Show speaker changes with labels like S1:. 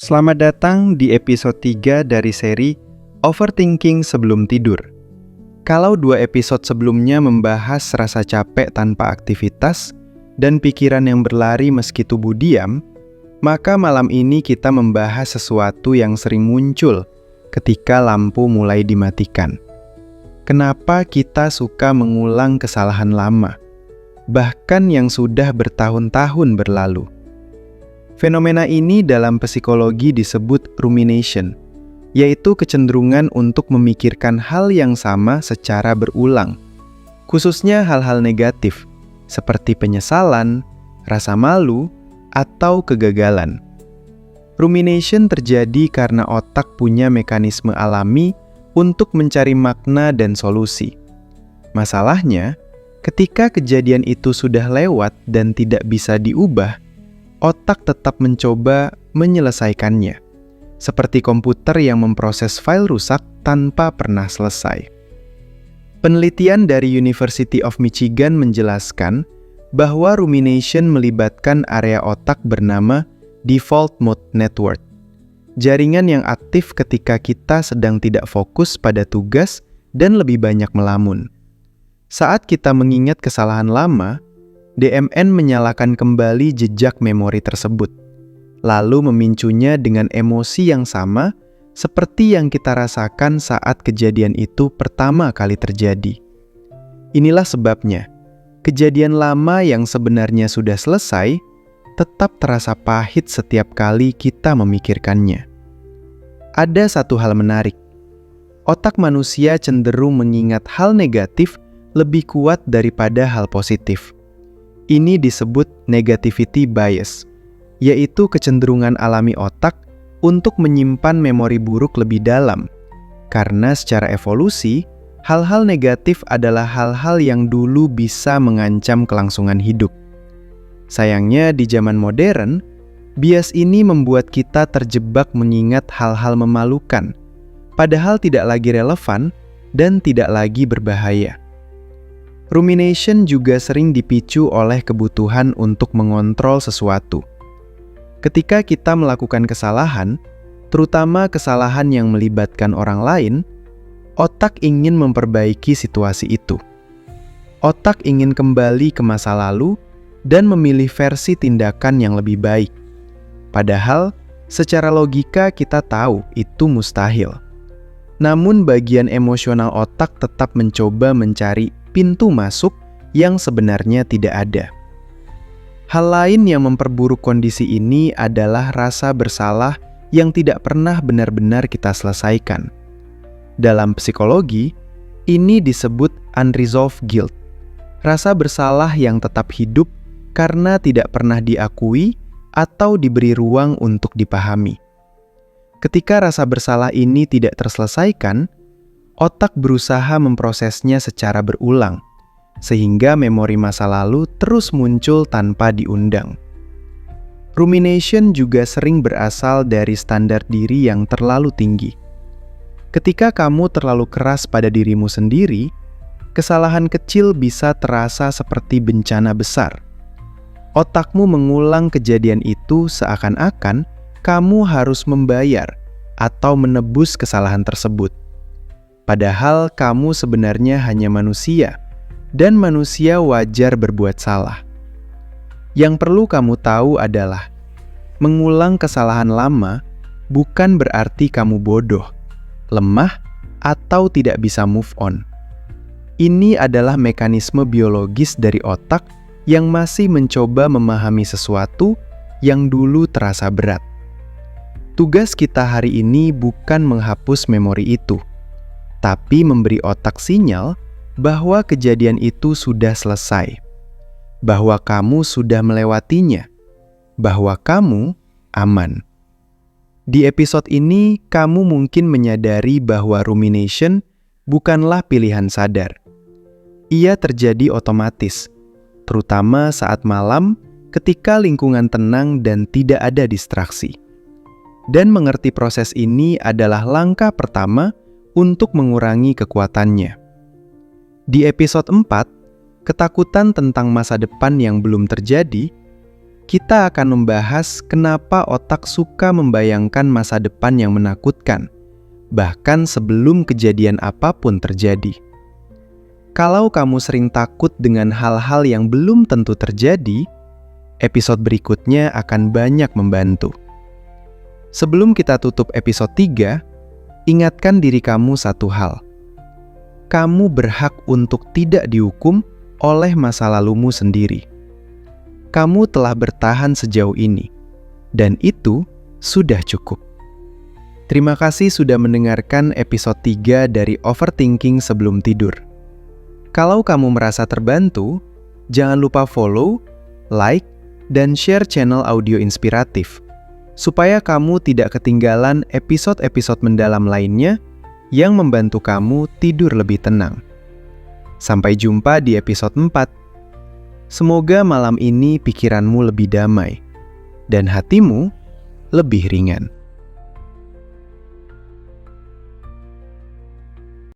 S1: Selamat datang di episode 3 dari seri Overthinking Sebelum Tidur. Kalau 2 episode sebelumnya membahas rasa capek tanpa aktivitas dan pikiran yang berlari meski tubuh diam, maka malam ini kita membahas sesuatu yang sering muncul ketika lampu mulai dimatikan. Kenapa kita suka mengulang kesalahan lama, bahkan yang sudah bertahun-tahun berlalu? Fenomena ini dalam psikologi disebut rumination, yaitu kecenderungan untuk memikirkan hal yang sama secara berulang, khususnya hal-hal negatif, seperti penyesalan, rasa malu, atau kegagalan. Rumination terjadi karena otak punya mekanisme alami untuk mencari makna dan solusi. Masalahnya, ketika kejadian itu sudah lewat dan tidak bisa diubah, otak tetap mencoba menyelesaikannya, seperti komputer yang memproses file rusak tanpa pernah selesai. Penelitian dari University of Michigan menjelaskan bahwa rumination melibatkan area otak bernama default mode network, jaringan yang aktif ketika kita sedang tidak fokus pada tugas dan lebih banyak melamun. Saat kita mengingat kesalahan lama, DMN menyalakan kembali jejak memori tersebut, lalu memicunya dengan emosi yang sama seperti yang kita rasakan saat kejadian itu pertama kali terjadi. Inilah sebabnya, kejadian lama yang sebenarnya sudah selesai tetap terasa pahit setiap kali kita memikirkannya. Ada satu hal menarik. Otak manusia cenderung mengingat hal negatif lebih kuat daripada hal positif. Ini disebut negativity bias, yaitu kecenderungan alami otak untuk menyimpan memori buruk lebih dalam. Karena secara evolusi, hal-hal negatif adalah hal-hal yang dulu bisa mengancam kelangsungan hidup. Sayangnya di zaman modern, bias ini membuat kita terjebak mengingat hal-hal memalukan, padahal tidak lagi relevan dan tidak lagi berbahaya. Rumination juga sering dipicu oleh kebutuhan untuk mengontrol sesuatu. Ketika kita melakukan kesalahan, terutama kesalahan yang melibatkan orang lain, otak ingin memperbaiki situasi itu. Otak ingin kembali ke masa lalu dan memilih versi tindakan yang lebih baik. Padahal, secara logika kita tahu itu mustahil. Namun bagian emosional otak tetap mencoba mencari pintu masuk yang sebenarnya tidak ada. Hal lain yang memperburuk kondisi ini adalah rasa bersalah yang tidak pernah benar-benar kita selesaikan. Dalam psikologi, ini disebut unresolved guilt. Rasa bersalah yang tetap hidup karena tidak pernah diakui atau diberi ruang untuk dipahami. Ketika rasa bersalah ini tidak terselesaikan, otak berusaha memprosesnya secara berulang, sehingga memori masa lalu terus muncul tanpa diundang. Rumination juga sering berasal dari standar diri yang terlalu tinggi. Ketika kamu terlalu keras pada dirimu sendiri, kesalahan kecil bisa terasa seperti bencana besar. Otakmu mengulang kejadian itu seakan-akan kamu harus membayar atau menebus kesalahan tersebut. Padahal kamu sebenarnya hanya manusia, dan manusia wajar berbuat salah. Yang perlu kamu tahu adalah, mengulang kesalahan lama bukan berarti kamu bodoh, lemah, atau tidak bisa move on. Ini adalah mekanisme biologis dari otak yang masih mencoba memahami sesuatu yang dulu terasa berat. Tugas kita hari ini bukan menghapus memori itu, tapi memberi otak sinyal bahwa kejadian itu sudah selesai, bahwa kamu sudah melewatinya, bahwa kamu aman. Di episode ini, kamu mungkin menyadari bahwa rumination bukanlah pilihan sadar. Ia terjadi otomatis, terutama saat malam ketika lingkungan tenang dan tidak ada distraksi. Dan mengerti proses ini adalah langkah pertama untuk mengurangi kekuatannya. Di episode 4, ketakutan tentang masa depan yang belum terjadi, kita akan membahas kenapa otak suka membayangkan masa depan yang menakutkan, bahkan sebelum kejadian apapun terjadi. Kalau kamu sering takut dengan hal-hal yang belum tentu terjadi, episode berikutnya akan banyak membantu. Sebelum kita tutup episode 3, ingatkan diri kamu satu hal. Kamu berhak untuk tidak dihukum oleh masa lalumu sendiri. Kamu telah bertahan sejauh ini, dan itu sudah cukup. Terima kasih sudah mendengarkan episode 3 dari Overthinking Sebelum Tidur. Kalau kamu merasa terbantu, jangan lupa follow, like, dan share channel audio inspiratif, supaya kamu tidak ketinggalan episode-episode mendalam lainnya yang membantu kamu tidur lebih tenang. Sampai jumpa di episode 4. Semoga malam ini pikiranmu lebih damai dan hatimu lebih ringan.